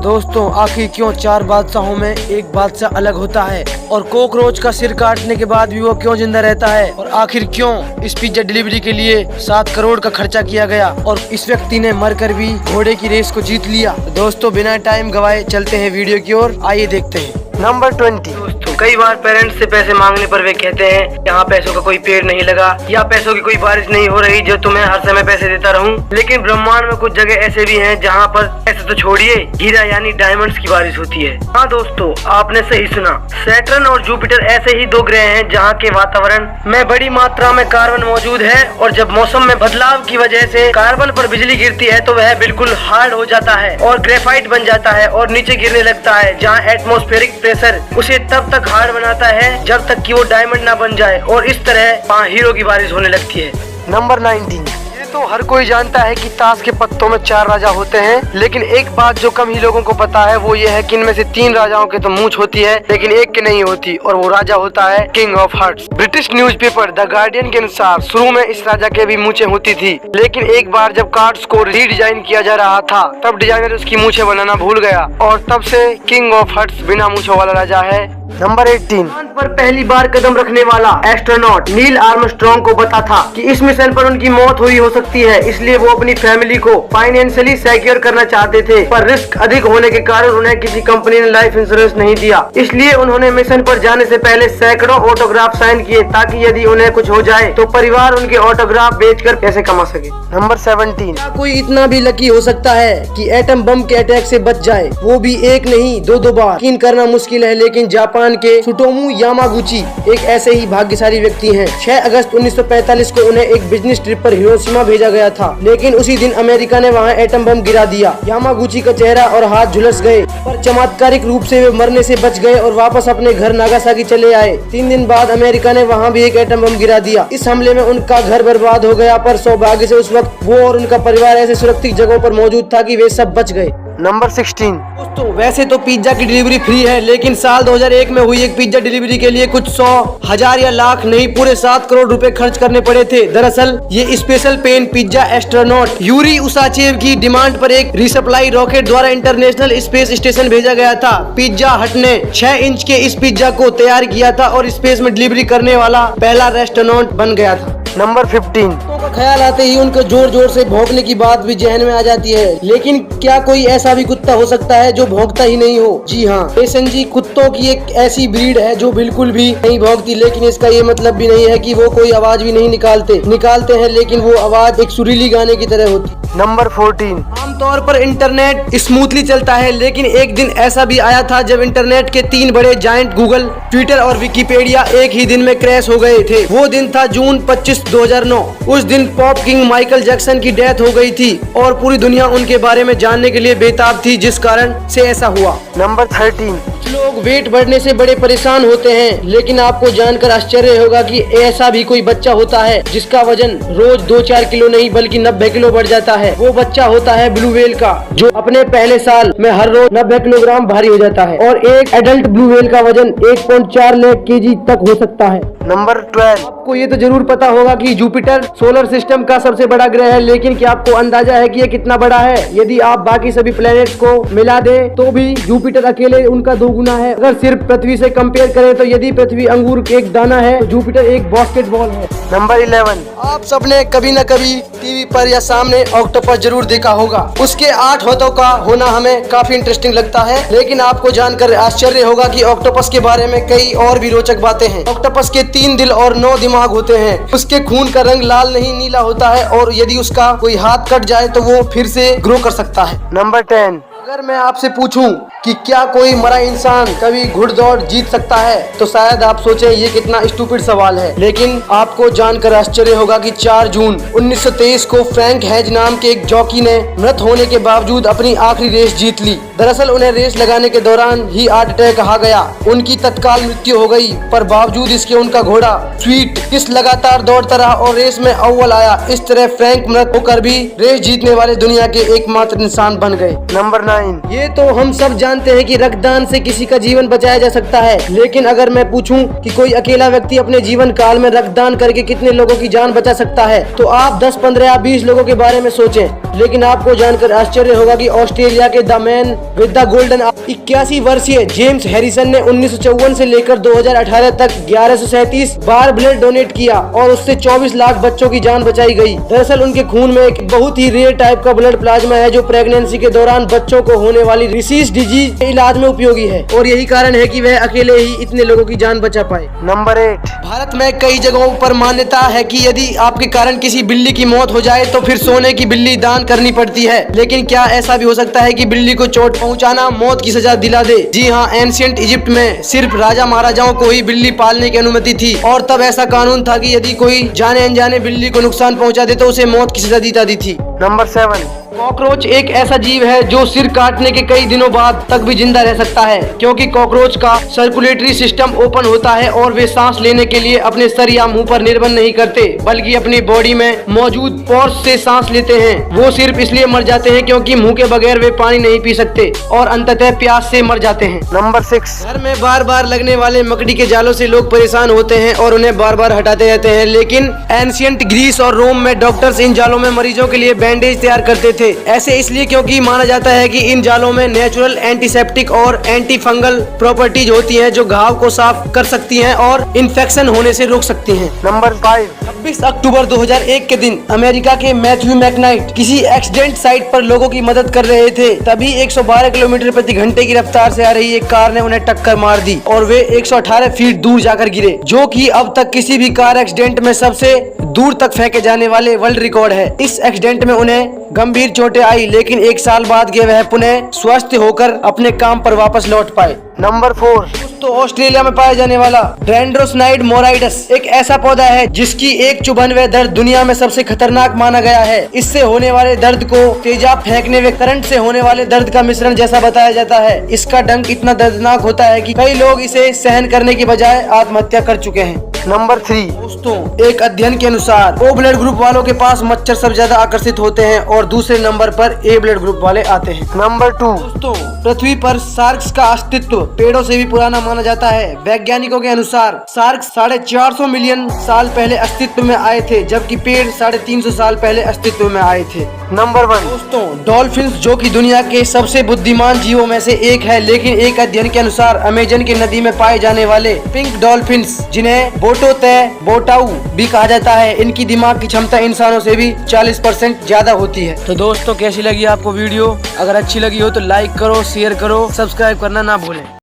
दोस्तों आखिर क्यों 4 बादशाहों में एक बादशाह अलग होता है और कॉकरोच का सिर काटने के बाद भी वो क्यों जिंदा रहता है और आखिर क्यों इस पिज्जा डिलीवरी के लिए 7 करोड़ का खर्चा किया गया और इस व्यक्ति ने मरकर भी घोड़े की रेस को जीत लिया। दोस्तों बिना टाइम गवाए चलते हैं वीडियो की ओर, आइए देखते हैं। नंबर 20। दोस्तों कई बार पेरेंट्स से पैसे मांगने पर वे कहते हैं यहाँ पैसों का कोई पेड़ नहीं लगा या पैसों की कोई बारिश नहीं हो रही जो तुम्हें हर समय पैसे देता रहूं। लेकिन ब्रह्मांड में कुछ जगह ऐसे भी हैं जहाँ पर पैसे तो छोड़िए हीरा यानी डायमंड्स की बारिश होती है। हाँ दोस्तों आपने सही सुना, सैटर्न और जुपिटर ऐसे ही 2 ग्रह हैं जहाँ के वातावरण में बड़ी मात्रा में कार्बन मौजूद है और जब मौसम में बदलाव की वजह से कार्बन पर बिजली गिरती है तो वह बिल्कुल हार्ड हो जाता है और ग्रेफाइट बन जाता है और नीचे गिरने लगता है, जहाँ एटमॉस्फेरिक प्रेशर उसे तब तक हार्ड बनाता है जब तक कि वो डायमंड ना बन जाए और इस तरह वहाँ हीरो की बारिश होने लगती है। नंबर 19। ये तो हर कोई जानता है कि ताश के पत्तों में 4 राजा होते हैं, लेकिन एक बात जो कम ही लोगों को पता है वो ये है कि इनमें से 3 राजाओं के तो मूंछ होती है लेकिन एक की नहीं होती और वो राजा होता है king of hearts. British newspaper the guardian के अनुसार शुरू में इस राजा के भी मूंछें होती थी, लेकिन एक बार जब कार्ड्स को रीडिजाइन किया जा रहा था तब डिजाइनर उसकी मूंछें बनाना भूल गया और तब से किंग ऑफ हार्ट्स बिना मूंछों वाला राजा है। नंबर 18। चांद पर पहली बार कदम रखने वाला एस्ट्रोनॉट नील आर्मस्ट्रॉन्ग को पता था कि इस मिशन पर उनकी मौत हुई हो सकती है, इसलिए वो अपनी फैमिली को फाइनेंशियली सिक्योर करना चाहते थे, पर रिस्क अधिक होने के कारण उन्हें किसी कंपनी ने लाइफ इंश्योरेंस नहीं दिया। इसलिए उन्होंने मिशन पर जाने से पहले सैकड़ों ऑटोग्राफ साइन किए ताकि यदि उन्हें कुछ हो जाए तो परिवार उनके ऑटोग्राफ बेचकर पैसे कमा सके। नंबर 17। क्या कोई इतना भी लकी हो सकता है कि एटम बम के अटैक से बच जाए, वो भी एक नहीं 2 बार। यकीन करना मुश्किल है लेकिन जापान के सुटोमू यामागुची एक ऐसे ही भाग्यशाली व्यक्ति हैं। 6 अगस्त 1945 को उन्हें एक बिजनेस ट्रिप पर हिरोशिमा भेजा गया था, लेकिन उसी दिन अमेरिका ने वहां एटम बम गिरा दिया। यामागुची का चेहरा और हाथ झुलस गए, पर चमत्कारिक रूप से वे मरने से बच गए और वापस अपने घर नागासाकी चले आए। 3 दिन बाद अमेरिका ने वहां भी एक एटम बम गिरा दिया। इस हमले में उनका घर बर्बाद हो गया, पर सौभाग्य से उस वक्त वो और उनका परिवार ऐसे सुरक्षित जगहों पर मौजूद था कि वे सब बच गए। नंबर 16। दोस्तों वैसे तो पिज्जा की डिलीवरी फ्री है, लेकिन साल 2001 में हुई एक पिज्जा डिलीवरी के लिए कुछ 100, 1000 या लाख नहीं पूरे 7 करोड़ रुपए खर्च करने पड़े थे। दरअसल ये special pen pizza astronaut Yuri Usachev की डिमांड पर एक रिसप्लाई रॉकेट द्वारा इंटरनेशनल स्पेस स्टेशन भेजा गया था। पिज्जा हट ने 6 इंच के इस पिज्जा को तैयार किया था और स्पेस में डिलीवरी करने वाला पहला रेस्टोरेंट बन गया था। नंबर 15। का ख्याल आते ही उनको जोर जोर से भौंकने की बात भी जहन में आ जाती है, लेकिन क्या कोई ऐसा भी कुत्ता हो सकता है जो भौंकता ही नहीं हो? जी हाँ, एसेंजी कुत्तों की एक ऐसी ब्रीड है जो बिल्कुल भी नहीं भौंकती, लेकिन इसका ये मतलब भी नहीं है कि वो कोई आवाज भी नहीं निकालते हैं, लेकिन वो आवाज एक सुरीली गाने की तरह होती। नंबर 14। आमतौर पर इंटरनेट स्मूथली चलता है, लेकिन एक दिन ऐसा भी आया था जब इंटरनेट के 3 बड़े जायंट गूगल, ट्विटर और विकिपीडिया एक ही दिन में क्रैश हो गए थे। वो दिन था जून 25, 2009। उस दिन पॉप किंग माइकल जैक्सन की डेथ हो गई थी और पूरी दुनिया उनके बारे में जानने के लिए बेताब थी, जिस कारण से ऐसा हुआ। नंबर 13। लोग वेट बढ़ने से बड़े परेशान होते हैं, लेकिन आपको जानकर आश्चर्य होगा कि ऐसा भी कोई बच्चा होता है जिसका वजन रोज 2-4 किलो नहीं बल्कि 90 किलो बढ़ जाता है। वो बच्चा होता है ब्लू व्हेल का, जो अपने पहले साल में हर रोज 90 किलोग्राम भारी हो जाता है और एक एडल्ट ब्लू व्हेल का वजन 1.4 लाख केजी तक हो सकता है। नंबर 12। आपको ये तो जरूर पता होगा कि जुपिटर सोलर सिस्टम का सबसे बड़ा ग्रह है, लेकिन क्या आपको अंदाजा है कि ये कितना बड़ा है? यदि आप बाकी सभी प्लैनेट्स को मिला दें तो भी जुपिटर अकेले उनका 2 गुना है। अगर सिर्फ पृथ्वी से कंपेयर करें तो यदि पृथ्वी अंगूर एक दाना है तो जुपिटर एक बास्केटबॉल है। नंबर 11। आप सबने कभी न कभी टीवी पर या सामने ऑक्टोपस जरूर देखा होगा। उसके 8 हाथों का होना हमें काफी इंटरेस्टिंग लगता है, लेकिन आपको जानकर आश्चर्य होगा कि ऑक्टोपस के बारे में कई और भी रोचक बातें हैं। ऑक्टोपस के 3 दिल और 9 दिमाग होते हैं। उसके खून का रंग लाल नहीं नीला होता है और यदि उसका कोई हाथ कट जाए तो वो फिर से ग्रो कर सकता है। नंबर 10। अगर मैं आपसे पूछूं कि क्या कोई मरा इंसान कभी घुड़दौड़ जीत सकता है तो शायद आप सोचें ये कितना स्टूपिड सवाल है, लेकिन आपको जानकर आश्चर्य होगा कि 4 जून 1923 को फ्रैंक हेज नाम के एक जॉकी ने मृत होने के बावजूद अपनी आखिरी रेस जीत ली। दरअसल उन्हें रेस लगाने के दौरान ही हार्ट अटैक आ गया। उनकी तत्काल मृत्यु हो गई, पर बावजूद इसके उनका घोड़ा स्वीट किस लगातार दौड़ता रहा और रेस में अव्वल आया। इस तरह फ्रैंक मृत होकर भी रेस जीतने वाले दुनिया के एकमात्र इंसान बन गए। नंबर 9। ये तो हम सब जानते हैं कि रक्तदान से किसी का जीवन बचाया जा सकता है, लेकिन अगर मैं पूछूं कि कोई अकेला व्यक्ति अपने जीवन काल में रक्तदान करके कितने लोगों की जान बचा सकता है, तो आप 10, 15 या 20 लोगों के बारे में सोचें। लेकिन आपको जानकर आश्चर्य होगा कि ऑस्ट्रेलिया के the man with the golden. 81 वर्षीय जेम्स हैरिसन ने 1954 से लेकर 2018 तक 1137 बार ब्लड डोनेट किया और उससे 24 लाख बच्चों की जान बचाई गई। दरअसल उनके खून में एक बहुत ही रेयर टाइप का ब्लड प्लाज्मा है जो प्रेगनेंसी के दौरान बच्चों को होने वाली रिसीस डिजीज के इलाज में उपयोगी है और यही कारण है कि वह अकेले ही इतने लोगों की जान बचा पाए। नंबर 8। भारत में कई जगहों पर मान्यता है कि यदि आपके कारण किसी बिल्ली की मौत हो जाए तो फिर सोने की बिल्ली दान करनी पड़ती है। लेकिन क्या ऐसा भी हो सकता है कि बिल्ली को चोट पहुंचाना मौत की सजा दिला दे? जी हाँ, एंशिएंट इजिप्ट में सिर्फ राजा महाराजाओं को ही बिल्ली पालने की अनुमति थी और तब ऐसा कानून था कि यदि कोई जाने अनजाने बिल्ली को नुकसान पहुंचा दे तो उसे मौत की सजा दी जाती थी। नंबर 7। कॉकरोच एक ऐसा जीव है जो सिर काटने के कई दिनों बाद तक भी जिंदा रह सकता है, क्योंकि कॉकरोच का सर्कुलेटरी सिस्टम ओपन होता है और वे सांस लेने के लिए अपने सर या मुंह पर निर्भर नहीं करते बल्कि अपनी बॉडी में मौजूद पोर्स से सांस लेते हैं। वो सिर्फ इसलिए मर जाते हैं क्योंकि मुंह के बगैर वे पानी नहीं पी सकते और अंततः प्यास से मर जाते हैं। नंबर 6। घर में बार बार लगने वाले मकड़ी के जालों से लोग परेशान होते हैं और उन्हें बार बार हटाते रहते हैं, लेकिन एंशिएंट ग्रीस और रोम में डॉक्टर्स इन जालों में मरीजों के लिए बैंडेज तैयार करते थे। ऐसे इसलिए क्योंकि माना जाता है कि इन जालों में नेचुरल एंटीसेप्टिक और एंटी फंगल प्रॉपर्टीज होती हैं जो घाव को साफ कर सकती हैं और इन्फेक्शन होने से रोक सकती हैं। नंबर 5। 26 अक्टूबर 2001 के दिन अमेरिका के मैथ्यू मैकनाइट किसी एक्सीडेंट साइट पर लोगों की मदद कर रहे थे। तभी 112 किलोमीटर प्रति घंटे की रफ्तार से आ रही एक कार ने उन्हें टक्कर मार दी और वे 118 फीट दूर जाकर गिरे, जो कि अब तक किसी भी कार एक्सीडेंट में सबसे दूर तक फेंके जाने वाले वर्ल्ड रिकॉर्ड है। इस एक्सीडेंट में उन्हें गंभीर चोटें आई, लेकिन एक साल बाद वे पुनः स्वस्थ होकर अपने काम पर वापस लौट पाए। नंबर 4। तो ऑस्ट्रेलिया में पाया जाने वाला डेंड्रोसाइड मोराइडस एक ऐसा पौधा है जिसकी एक चुभन व दर्द दुनिया में सबसे खतरनाक माना गया है। इससे होने वाले दर्द को तेजाब फेंकने व करंट से होने वाले दर्द का मिश्रण जैसा बताया जाता है। इसका डंक इतना दर्दनाक होता है कि कई लोग इसे सहन करने की बजाय आत्महत्या कर चुके हैं। नंबर 3। दोस्तों, एक अध्ययन के अनुसार ओ ब्लड ग्रुप वालों के पास मच्छर सबसे ज्यादा आकर्षित होते हैं और दूसरे नंबर पर ए ब्लड ग्रुप वाले आते हैं। नंबर 2। दोस्तों, पृथ्वी पर शार्क्स का अस्तित्व पेड़ों से भी पुराना माना जाता है। वैज्ञानिकों के अनुसार शार्क्स 450 मिलियन साल पहले अस्तित्व में आए थे, जबकि पेड़ 350 साल पहले अस्तित्व में आए थे। नंबर 1। दोस्तों, डॉल्फिन्स जो कि दुनिया के सबसे बुद्धिमान जीवों में से एक है, लेकिन एक अध्ययन के अनुसार अमेजन की नदी में पाए जाने वाले पिंक डॉल्फिन्स, जिन्हें बोटाऊ भी कहा जाता है, इनकी दिमाग की क्षमता इंसानों से भी 40% ज्यादा होती है। तो दोस्तों, कैसी लगी आपको वीडियो? अगर अच्छी लगी हो तो लाइक करो, शेयर करो, सब्सक्राइब करना ना भूलें।